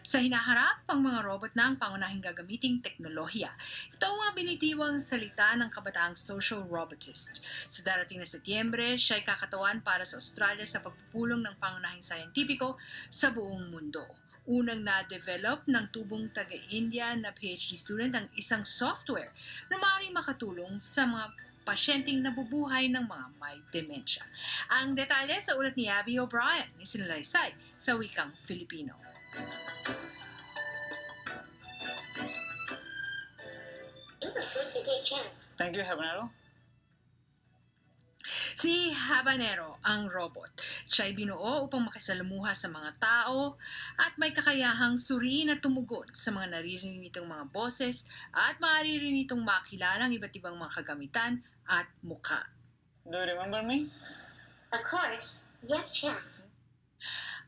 Sa hinaharap, ang mga robot na ang pangunahing gagamiting teknolohiya. Ito ang mga binitiwang salita ng kabataang social robotist. Sa darating na Setyembre, siya ay kakatawan para sa Australia sa pagpupulong ng pangunahing sayentipiko sa buong mundo. Unang na-develop ng tubong taga-India na PhD student ang isang software na maaaring makatulong sa mga pasyenteng nabubuhay ng mga may demensya. Ang detalye sa ulat ni Abby O'Brien, isinalaysay sa wikang Filipino. Thank you, Habanero. Si Habanero ang robot. Siya ay binuo upang makisalamuha sa mga tao at may kakayahang suriin at tumugon sa mga naririnig nitong mga boses at maaari rin nitong makilala ang iba't ibang mga kagamitan at mukha. Do you remember me? Of course. Yes, Chad.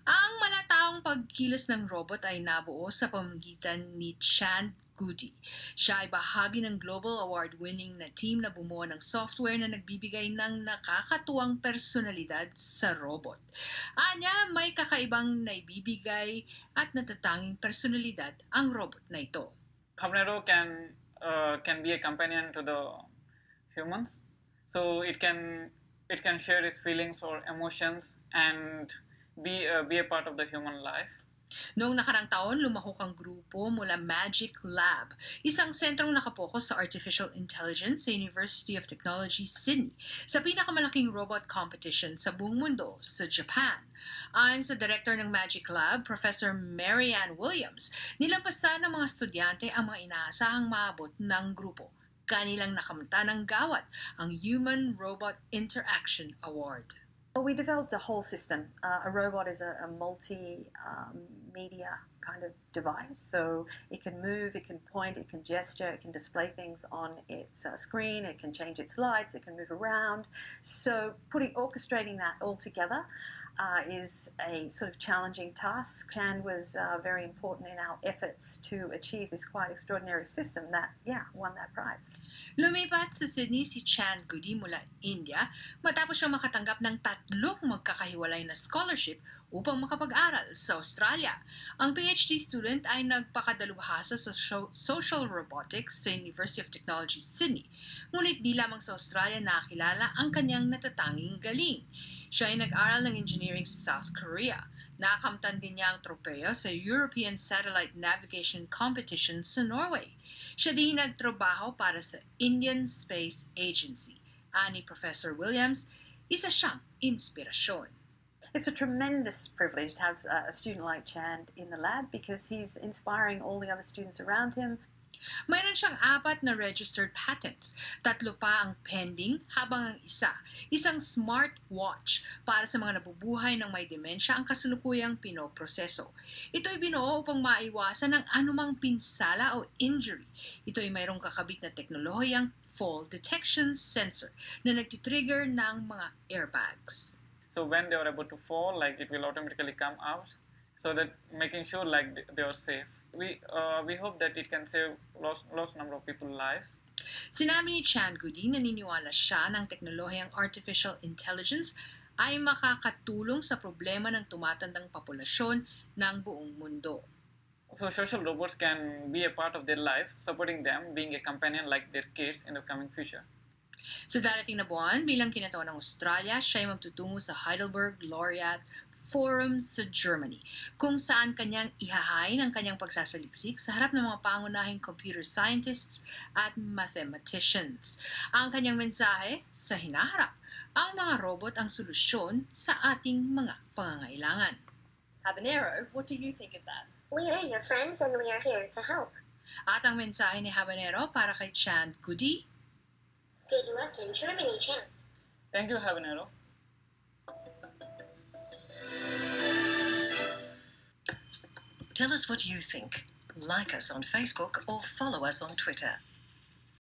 Ang malataong pagkilos ng robot ay nabuo sa pamamagitan ni Chand Goody. Siya ay bahagi ng Global Award-winning na team na bumuo ng software na nagbibigay ng nakakatuwang personalidad sa robot. Anya, may kakaibang naibibigay at natatanging personalidad ang robot na ito. Habanero can be a companion to the humans, so it can share its feelings or emotions and be a part of the human life. Noong nakarang taon, lumahok ang grupo mula Magic Lab, isang sentrong nakapokus sa artificial intelligence sa University of Technology, Sydney, sa pinakamalaking robot competition sa buong mundo sa Japan. Ayon sa director ng Magic Lab, Professor Marianne Williams, nilampasan ng mga estudyante ang mga inaasahang maabot ng grupo. Kanilang nakamta ng gawad ang Human Robot Interaction Award. Well, we developed a whole system. A robot is a multi-media kind of device. So it can move, it can point, it can gesture, it can display things on its screen, it can change its lights, it can move around. So orchestrating that all together is a sort of challenging task. Chand was very important in our efforts to achieve this quite extraordinary system that, won that prize. Lumipat sa Sydney si Chand Goody mula India matapos siyang makatanggap ng 3 magkakahiwalay na scholarship upang makapag-aral sa Australia. Ang PhD student ay nagpakadalubhasa sa social robotics sa University of Technology, Sydney. Ngunit di lamang sa Australia nakilala ang kanyang natatanging galing. Siya ay nag-aral ng engineering sa South Korea. Nakakamtan din niya ang tropeyo sa European Satellite Navigation Competition sa Norway. Siya din nagtrabaho para sa Indian Space Agency. Ani Professor Williams, isa siyang inspirasyon. It's a tremendous privilege to have a student like Chand in the lab because he's inspiring all the other students around him. Mayroon siyang 4 na registered patents, 3 pa ang pending habang ang isang smart watch para sa mga nabubuhay ng may demensya ang kasalukuyang pinoproseso. Ito ay binuo upang maiwasan ang anumang pinsala o injury. Ito ay mayroong kakabit na teknolohiyang fall detection sensor na nagtitrigger ng mga airbags. So when they are about to fall, like it will automatically come out, so that making sure like they are safe. We hope that it can save large number of people's lives. Sinabi ni Chand Goody na naniniwala siya ng teknolohiyang artificial intelligence ay makakatulong sa problema ng tumatandang populasyon ng buong mundo. So social robots can be a part of their life, supporting them, being a companion like their kids in the coming future. Sa darating na buwan, bilang kinataon ng Australia, siya ay magtutungo sa Heidelberg Laureate Forum sa Germany, kung saan kanyang ihahain ang kanyang pagsasaliksik sa harap ng mga pangunahing computer scientists at mathematicians. Ang kanyang mensahe, sa hinaharap, ang mga robot ang solusyon sa ating mga pangangailangan. Habanero, what do you think of that? We are your friends and we are here to help. At ang mensahe ni Habanero para kay Chand Goody, Good luck in Germany, Chand. Thank you, Habanero. Tell us what you think. Like us on Facebook or follow us on Twitter.